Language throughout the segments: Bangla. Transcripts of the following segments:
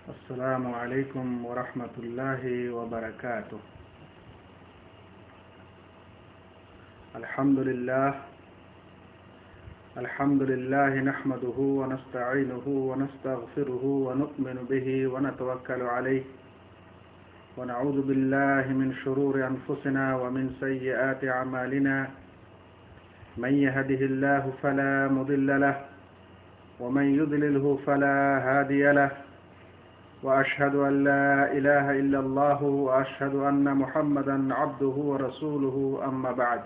السلام عليكم ورحمة الله وبركاته. الحمد لله نحمده ونستعينه ونستغفره ونؤمن به ونتوكل عليه ونعوذ بالله من شرور أنفسنا ومن سيئات أعمالنا. من يهده الله فلا مضل له ومن يضلله فلا هادي له وأشهد أن لا إله إلا الله وأشهد أن محمدا عبده ورسوله أما بعد.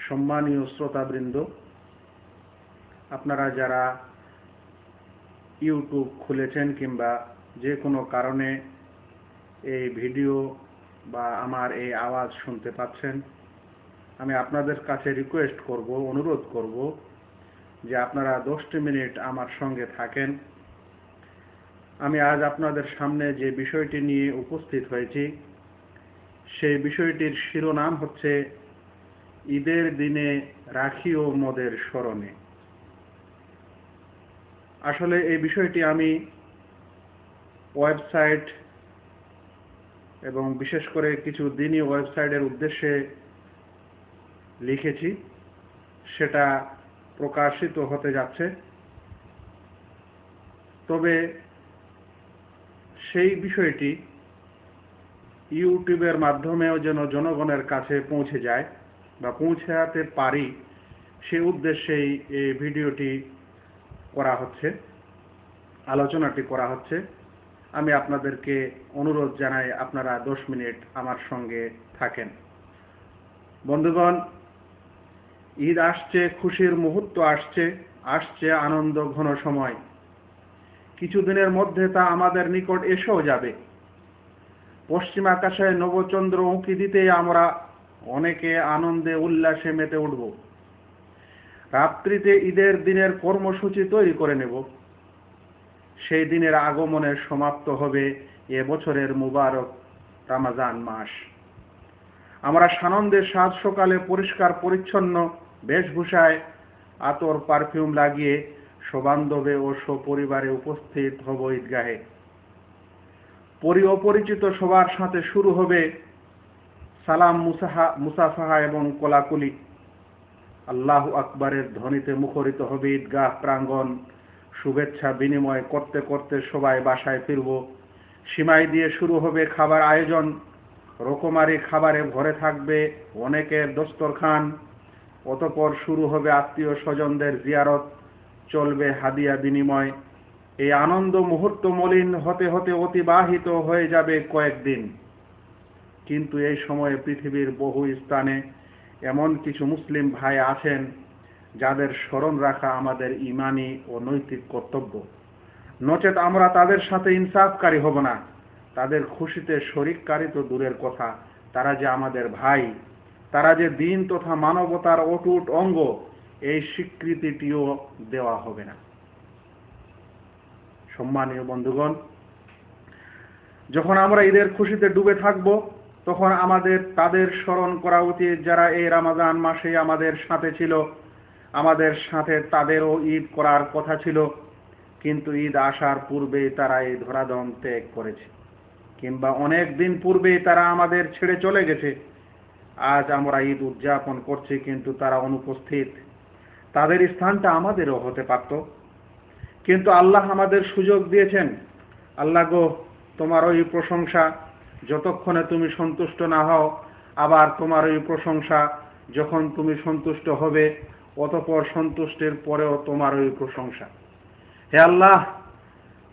সম্মানীয় শ্রোতাবৃন্দ, আপনারা যারা ইউটিউব খুলেছেন কিংবা যে কোনো কারণে এই ভিডিও বা আমার এই আওয়াজ শুনতে পাচ্ছেন, আমি আপনাদের কাছে রিকোয়েস্ট করব, অনুরোধ করব যে আপনারা 10টি মিনিট আমার সঙ্গে থাকেন। আমি আজ আপনাদের সামনে যে বিষয়টি নিয়ে উপস্থিত হয়েছি, সেই বিষয়টির শিরোনাম হচ্ছে ঈদের দিনে রাখি ও মোদের স্মরণে। আসলে এই বিষয়টি আমি ওয়েবসাইট এবং বিশেষ করে কিছু দিনী ওয়েবসাইটের উদ্দেশ্যে লিখেছি, সেটা প্রকাশিত হতে যাচ্ছে। তবে সেই বিষয়টি ইউটিউবের মাধ্যমেও যেন জনগণের কাছে পৌঁছে যায় বা পৌঁছাতে পারি, সে উদ্দেশ্যেই এই ভিডিওটি করা হচ্ছে, আলোচনাটি করা হচ্ছে। আমি আপনাদেরকে অনুরোধ জানাই আপনারা 10 মিনিট আমার সঙ্গে থাকেন। বন্ধুগণ, ঈদ আসছে, খুশির মুহূর্ত আসছে আনন্দ ঘন সময়। কিছুদিনের মধ্যে তা আমাদের নিকট এসেও যাবে। পশ্চিম আকাশে নবচন্দ্র উঁকি দিতেই আমরা অনেকে আনন্দে উল্লাসে মেতে উঠব। রাত্রিতে ঈদের দিনের কর্মসূচি তৈরি করে নেব। সেই দিনের আগমনে সমাপ্ত হবে এবছরের মুবারক রমজান মাস। আমরা সানন্দের সাত সকালে পরিষ্কার পরিচ্ছন্ন বেশভূষায় আতর পারফিউম লাগিয়ে সবান্ধবে ও সপরিবারে উপস্থিত হব ঈদগাহে। অপরিচিত সবার সাথে শুরু হবে সালাম, মুসাফাহা এবং কোলাকুলি। আল্লাহু আকবারের ধ্বনিতে মুখরিত হবে ঈদগাহ প্রাঙ্গণ। শুভেচ্ছা বিনিময় করতে করতে সবাই বাসায় ফিরব। সিমাই দিয়ে শুরু হবে খাবার আয়োজন। রকমারি খাবারে ভরে থাকবে অনেকের দস্তরখান। অতঃপর শুরু হবে আত্মীয় স্বজনদের জিয়ারত, চলবে হাদিয়া বিনিময়। এই আনন্দ মুহূর্ত মলিন হতে হতে অতিবাহিত হয়ে যাবে কয়েকদিন। কিন্তু এই সময়ে পৃথিবীর বহু স্থানে এমন কিছু মুসলিম ভাই আছেন যাদের স্মরণ রাখা আমাদের ঈমানি ও নৈতিক কর্তব্য। নচেত আমরা তাদের সাথে ইনসাফকারী হব না। তাদের খুশিতে শরিককারী তো দূরের কথা, তারা যে আমাদের ভাই, তারা যে দিন তথা মানবতার অটুট অঙ্গ, এই স্বীকৃতিটিও দেওয়া হবে না। সম্মানীয় বন্ধুগণ, যখন আমরা ঈদের খুশিতে ডুবে থাকব, তখন আমাদের তাদের স্মরণ করা উচিত যারা এই রমজান মাসে আমাদের সাথে ছিল। আমাদের সাথে তাদেরও ঈদ করার কথা ছিল, কিন্তু ঈদ আসার পূর্বেই তারা এই ধরাধাম ত্যাগ করেছে, কিংবা অনেক দিন পূর্বেই তারা আমাদের ছেড়ে চলে গেছে। আজ আমরা ঈদ উদযাপন করছি, কিন্তু তারা অনুপস্থিত। তাদের স্থানটা আমাদেরও হতে পারত, কিন্তু আল্লাহ আমাদের সুযোগ দিয়েছেন। আল্লাহ গো, তোমার ওই প্রশংসা, যতক্ষণে তুমি সন্তুষ্ট না হও, আবার তোমার ওই প্রশংসা যখন তুমি সন্তুষ্ট হবে, অতঃপর সন্তুষ্টের পরেও তোমার ওই প্রশংসা। হে আল্লাহ,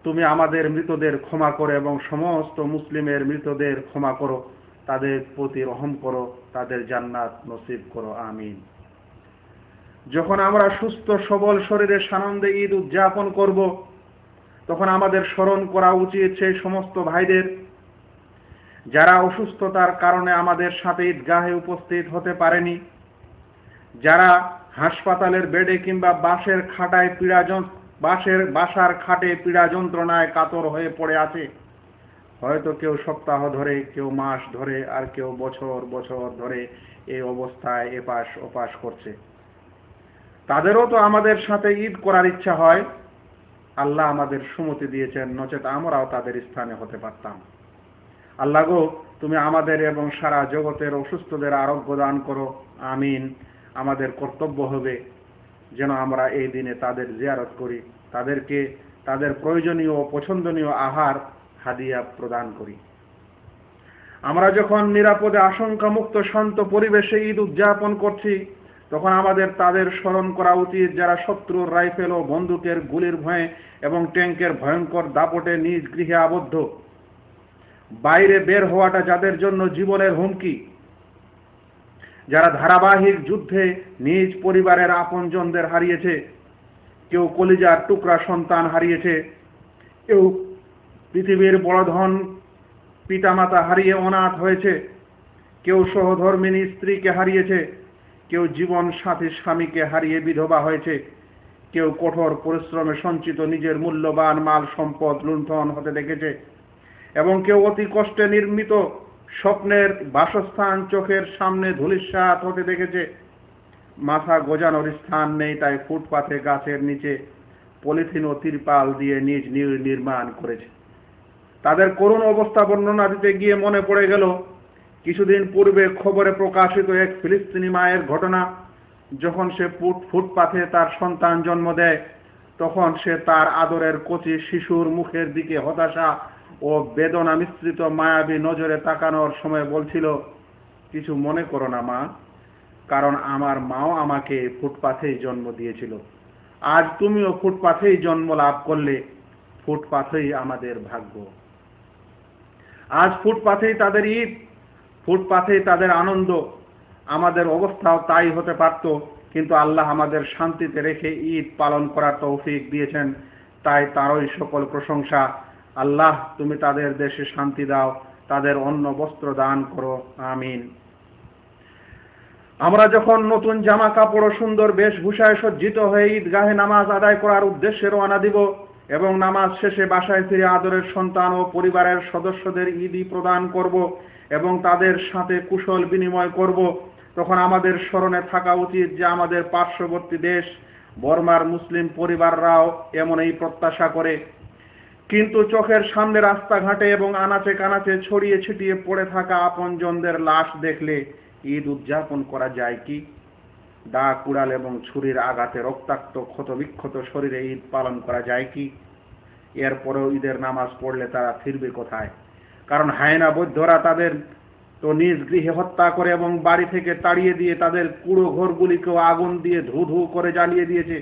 তুমি আমাদের মৃতদের ক্ষমা করো এবং সমস্ত মুসলিমের মৃতদের ক্ষমা করো। তাদের প্রতি রহম করো, তাদের জান্নাত নসিব করো, আমিন। যখন আমরা সুস্থ সবল শরীরে সানন্দে ঈদ উদযাপন করব, তখন আমাদের স্মরণ করা উচিত সেই সমস্ত ভাইদের যারা অসুস্থতার কারণে আমাদের সাথে ঈদগাহে উপস্থিত হতে পারেনি, যারা হাসপাতালের বেডে কিংবা বাসার খাটে পীড়া যন্ত্রণায় কাতর হয়ে পড়ে আছে। হয়তো কেউ সপ্তাহ ধরে, কেউ মাস ধরে, আর কেউ বছর বছর ধরে এই অবস্থায় এপাশ ওপাশ করছে। তাদেরও তো আমাদের সাথে ঈদ করার ইচ্ছা হয়। আল্লাহ আমাদের সুমতি দিয়েছেন, নচেত আমরাও তাদের স্থানে হতে পারতাম। আল্লাহ গো, তুমি আমাদের এবং সারা জগতের অসুস্থদের আরোগ্য দান করো, আমিন। আমাদের কর্তব্য হবে যেন আমরা এই দিনে তাদের জিয়ারত করি, তাদেরকে তাদের প্রয়োজনীয় ও পছন্দনীয় আহার হাদিয়া প্রদান করি। আমরা যখন নিরাপদে আশঙ্কামুক্ত শান্ত পরিবেশে ঈদ উদযাপন করছি, তখন আমাদের তাদের স্মরণ করা উচিত যারা শত্রুর রাইফেল ও বন্দুকের গুলির ভয়ে এবং ট্যাঙ্কের ভয়ঙ্কর দাপটে নিজ গৃহে আবদ্ধ। বাইরে বের হওয়াটা যাদের জন্য জীবনের হুমকি, যারা ধারাবাহিক যুদ্ধে নিজ পরিবারের আপনজনদের হারিয়েছে, কেউ কলিজার টুকরা সন্তান হারিয়েছে, কেউ পৃথিবীর বড় ধন পিতামাতা হারিয়ে অনাথ হয়েছে, কেউ সহধর্মিণী স্ত্রীকে হারিয়েছে, কেউ জীবন সাথী স্বামীকে হারিয়ে বিধবা হয়েছে, কেউ কঠোর পরিশ্রমে সঞ্চিত নিজের মূল্যবান মাল সম্পদ লুণ্ঠন হতে দেখেছে, এবং কেউ অতি কষ্টে নির্মিত স্বপ্নের বাসস্থান চোখের সামনে ধূলিসাৎ হতে দেখেছে। মাথা গোজানোর স্থান নেই, তাই ফুটপাথে গাছের নিচে পলিথিন ও তিরপাল দিয়ে নিজ নির্মাণ করেছে। তাদের করুণ অবস্থা বর্ণনা দিতে গিয়ে মনে পড়ে গেল কিছুদিন পূর্বে খবরে প্রকাশিত এক ফিলিস্তিনি মায়ের ঘটনা। যখন সে ফুটপাথে তার সন্তান জন্ম দেয়, তখন সে তার আদরের কচি শিশুর মুখের দিকে হতাশা ও বেদনা মিশ্রিত মায়াবী নজরে তাকানোর সময় বলছিল, কিছু মনে করো না মা, কারণ আমার মাও আমাকে ফুটপাথেই জন্ম দিয়েছিল। আজ তুমিও ফুটপাথেই জন্ম লাভ করলে, ফুটপাথেই আমাদের ভাগ্য। আজ ফুটপাথেই তাদের ঈদ, ফুটপাথেই তাদের আনন্দ। আমাদের অবস্থাও তাই হতে পারত, কিন্তু আল্লাহ আমাদের শান্তিতে রেখে ঈদ পালন করার তৌফিক দিয়েছেন, তাই তারই সকল প্রশংসা। আল্লাহ, তুমি তাদের দেশে শান্তি দাও, তাদের অন্ন বস্ত্র দান করো, আমিন। আমরা যখন নতুন জামা কাপড় ও সুন্দর বেশভূষায় সজ্জিত হয়ে ঈদগাহে নামাজ আদায় করার উদ্দেশ্যে রওনা দিব এবং নামাজ শেষে বাসায় ফিরে আদরের সন্তান ও পরিবারের সদস্যদের ঈদই প্রদান করব এবং তাদের সাথে কুশল বিনিময় করব, তখন আমাদের স্মরণে থাকা উচিত যে আমাদের পার্শ্ববর্তী দেশ বর্মার মুসলিম পরিবাররাও এমনই প্রত্যাশা করে। কিন্তু চোখের সামনে রাস্তাঘাটে এবং আনাচে কানাচে ছড়িয়ে ছিটিয়ে পড়ে থাকা আপনজনদের লাশ দেখলে ঈদ উদযাপন করা যায় কি? দা কুড়াল এবং ছুরির আঘাতে রক্তাক্ত ক্ষতবিক্ষত শরীরে ঈদ পালন করা যায় কি? এরপরেও ঈদের নামাজ পড়লে তারা ফিরবে কোথায়? কারণ হায়না বৈধ্যরা তাদের তো নিজ গৃহে হত্যা করে এবং বাড়ি থেকে তাড়িয়ে দিয়ে তাদের কুড়ো ঘরগুলিকেও আগুন দিয়ে ধু ধু করে জ্বালিয়ে দিয়েছে,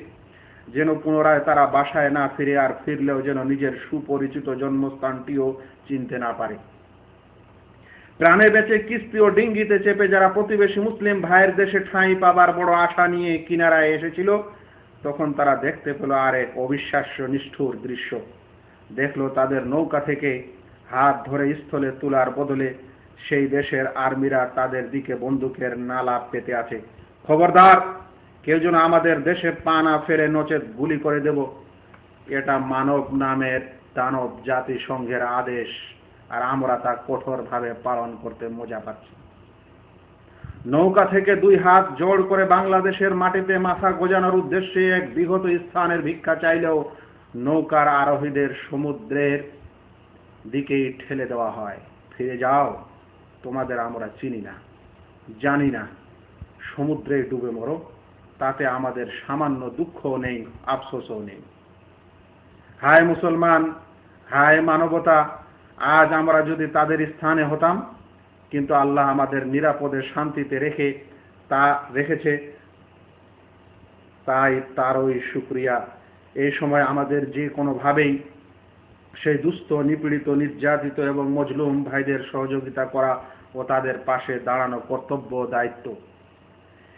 যেন পুনরায় তারা বাসায় না ফিরে, আর ফিরলেও যেন নিজের সুপরিচিত জন্মস্থানটিও চিনতে না পারে। প্রাণে বেঁচে কিস্তি ও ডিঙ্গিতে চেপে যারা প্রতিবেশী মুসলিম ভাইয়ের দেশে ঠাঁই পাবার বড় আশা নিয়ে কিনারায় এসেছিল, তখন তারা দেখতে পেল আর এক অবিশ্বাস্য নিষ্ঠুর দৃশ্য। দেখলো তাদের নৌকা থেকে হাত ধরে স্থলে তোলার বদলে সেই দেশের আর্মিরা তাদের দিকে বন্দুকের নালা পেতে আছে। খবরদার, কেউ যেন আমাদের দেশে পা না ফেরে, নচেত গুলি করে দেব। এটা মানব নামের দানব জাতিসংঘের আদেশ, আর আমরা তা কঠোরভাবে পালন করতে মজা পাচ্ছি। নৌকা থেকে দুই হাত জোড় করে বাংলাদেশের মাটিতে মাথা গোজানোর উদ্দেশ্যে এক বিগত স্থানের ভিক্ষা চাইলেও নৌকার আরোহীদের সমুদ্রের দিকেই ঠেলে দেওয়া হয়। ফিরে যাও, তোমাদের আমরা চিনি না, জানি না, সমুদ্রে ডুবে মরো, তাতে আমাদের সামান্য দুঃখও নেই, আফসোসও নেই। হায় মুসলমান, হায় মানবতা, আজ আমরা যদি তাদের স্থানে হতাম। কিন্তু আল্লাহ আমাদের নিরাপদে শান্তিতে রেখেছে, তাই তারই শুকরিয়া। এই সময় আমাদের যে কোনোভাবেই সেই দুস্থ, নিপীড়িত, নির্যাতিত এবং মজলুম ভাইদের সহযোগিতা করা ও তাদের পাশে দাঁড়ানো কর্তব্য, দায়িত্ব।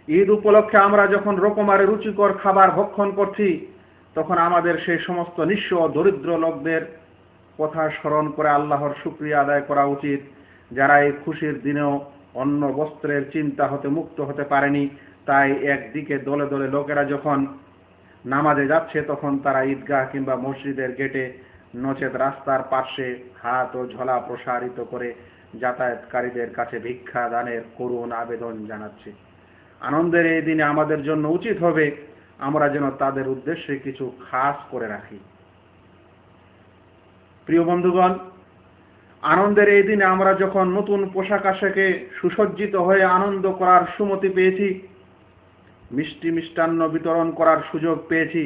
ঈদ উপলক্ষে আমরা যখন রকমারি রুচিকর খাবার ভক্ষণ করছি, তখন আমাদের সেই সমস্ত নিঃস্ব ও দরিদ্র লোকদের কথা স্মরণ করে আল্লাহর শুকরিয়া আদায় করা উচিত, যারা এই খুশির দিনেও অন্ন বস্ত্রের চিন্তা হতে মুক্ত হতে পারেনি। তাই একদিকে দলে দলে লোকেরা যখন নামাজে যাচ্ছে, তখন তারা ঈদগাহ কিংবা মসজিদের গেটে, নচেত রাস্তার পাশে হাত ও ঝোলা প্রসারিত করে যাতায়াতকারীদের কাছে ভিক্ষা দানের করুণ আবেদন জানাচ্ছে। আনন্দের এই দিনে আমাদের জন্য উচিত হবে আমরা যেন তাদের উদ্দেশ্যে কিছু খাস করে রাখি। প্রিয় বন্ধুগণ, আনন্দের এই দিনে আমরা যখন নতুন পোশাক আশাকে সুসজ্জিত হয়ে আনন্দ করার সুমতি পেয়েছি, মিষ্টি মিষ্টান্ন বিতরণ করার সুযোগ পেয়েছি,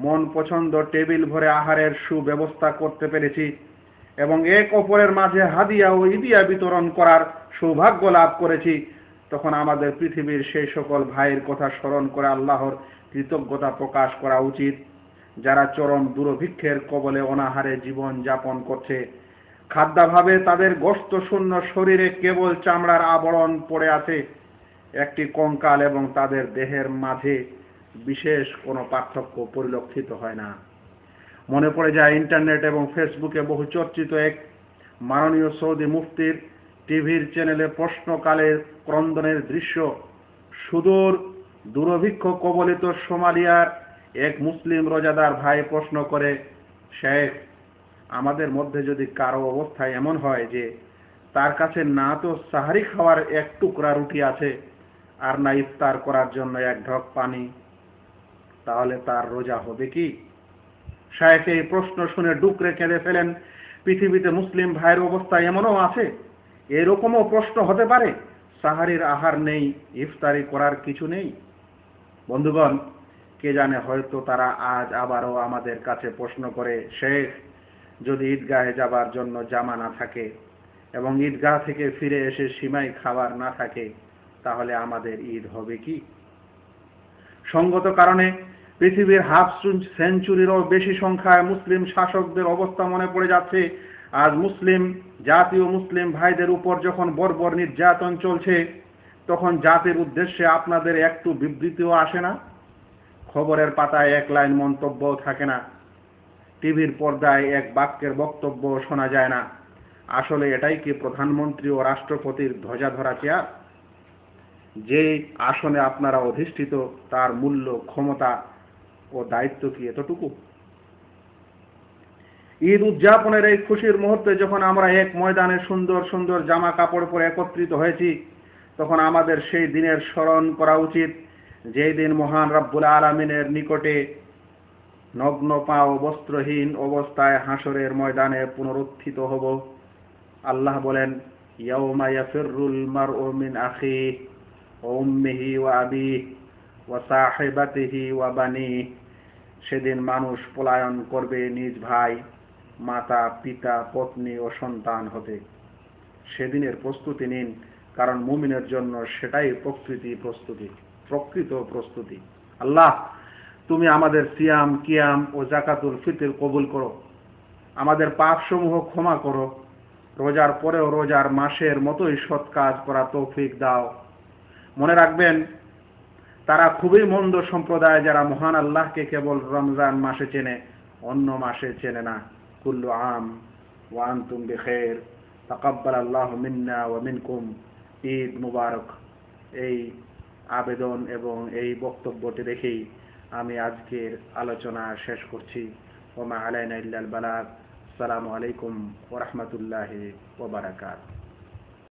মন পছন্দ টেবিল ভরে আহারের সুব্যবস্থা করতে পেরেছি এবং এক অপরের মাঝে হাদিয়া ও ইদিয়া বিতরণ করার সৌভাগ্য লাভ করেছি, তখন আমাদের পৃথিবীর সেই সকল ভাইয়ের কথা স্মরণ করে আল্লাহর কৃতজ্ঞতা প্রকাশ করা উচিত, যারা চরম দুর্ভিক্ষের কবলে অনাহারে জীবন যাপন করছে। খাদ্যাভাবে তাদের গোশত শূন্য শরীরে কেবল চামড়ার আবরণ পড়ে আছে, একটি কঙ্কাল, এবং তাদের দেহের মাঝে বিশেষ কোনো পার্থক্য পরিলক্ষিত হয় না। মনে পড়ে যায় ইন্টারনেট এবং ফেসবুকে বহু চর্চিত এক মাননীয় সৌদি মুফতির টিভির চ্যানেলে প্রশ্নকালের ক্রন্দনের দৃশ্য। সুদূর দুর্ভিক্ষ কবলিত সোমালিয়ার এক মুসলিম রোজাদার ভাই প্রশ্ন করে, শেখ, আমাদের মধ্যে যদি কারো অবস্থা এমন হয় যে তার কাছে না তো সাহারি খাওয়ার এক টুকরা রুটি আছে আর না ইফতার করার জন্য এক ঢক পানি, তাহলে তার রোজা হবে কি? শেখ এই প্রশ্ন শুনে ডুকরে কেঁদে ফেলেন। পৃথিবীতে মুসলিম ভাইয়ের অবস্থা এমনও আছে, এরকমও প্রশ্ন হতে পারে, সাহারির আহার নেই, ইফতারি করার কিছু নেই। বন্ধুগণ, কে জানে, হয়তো তারা আজ আবারও আমাদের কাছে প্রশ্ন করে, শেখ, যদি ঈদগাহে যাবার জন্য জামা না থাকে এবং ঈদগাহ থেকে ফিরে এসে সিমাই খাবার না থাকে, তাহলে আমাদের ঈদ হবে কি? সঙ্গত কারণে পৃথিবীর হাফ সেঞ্চুরিরও বেশি সংখ্যায় মুসলিম শাসকদের অবস্থা মনে পড়ে যাচ্ছে। আজ মুসলিম জাতীয় মুসলিম ভাইদের উপর যখন বর্বর নির্যাতন চলছে, তখন জাতির উদ্দেশ্যে আপনাদের একটু বিবৃতিও আসে না, খবরের পাতায় এক লাইন মন্তব্য থাকে না, টিভির পর্দায় এক বাক্যের বক্তব্য শোনা যায় না। আসলে এটাই কি প্রধানমন্ত্রী ও রাষ্ট্রপতির ধ্বজাধরা চেয়ার? যে আসনে আপনারা অধিষ্ঠিত, তার মূল্য, ক্ষমতা ও দায়িত্ব কি এতটুকু? ঈদ উদযাপনের এই খুশির মুহূর্তে যখন আমরা এক ময়দানে সুন্দর সুন্দর জামা কাপড় পরে একত্রিত হয়েছি, তখন আমাদের সেই দিনের স্মরণ করা উচিত, যেই দিন মহান রব্বুল আলামিনের নিকটে নগ্ন পা ও বস্ত্রহীন অবস্থায় হাসরের ময়দানে পুনরুত্থিত হব। আল্লাহ বলেন, ইয়াউমা ইয়াফিরুল মারউ মিন আখিহি ওয়া উম্মিহি ওয়া আবিহি ওয়া সাহিবাতিহি ওয়া বানিহি। সেদিন মানুষ পলায়ন করবে নিজ ভাই, মাতা, পিতা, পত্নী ও সন্তান হতে। সেদিনের প্রস্তুতি নিন, কারণ মুমিনের জন্য সেটাই প্রকৃত প্রস্তুতি। আল্লাহ, তুমি আমাদের সিয়াম, কিয়াম ও যাকাতুল ফিতর কবুল করো, আমাদের পাপসমূহ ক্ষমা করো, রোজার পরেও রোজার মাসের মতোই সৎ কাজ করা তৌফিক দাও। মনে রাখবেন, তারা খুবই মন্দ সম্প্রদায় যারা মহান আল্লাহকে কেবল রমজান মাসে চেনে, অন্য মাসে চেনে না। কুল্লু আম ওয়া আনতুম বিখাইর, তাকাব্বালাল্লাহু মিন্না ওয়া মিনকুম, ঈদ মুবারক। এই আবেদন এবং এই বক্তব্যটি রেখেই আমি আজকের আলোচনা শেষ করছি। ওয়া মা আলাইনা ইল্লাল বালাগ। আসসালামু আলাইকুম ওয়া রাহমাতুল্লাহি ওয়া বারাকাতুহু।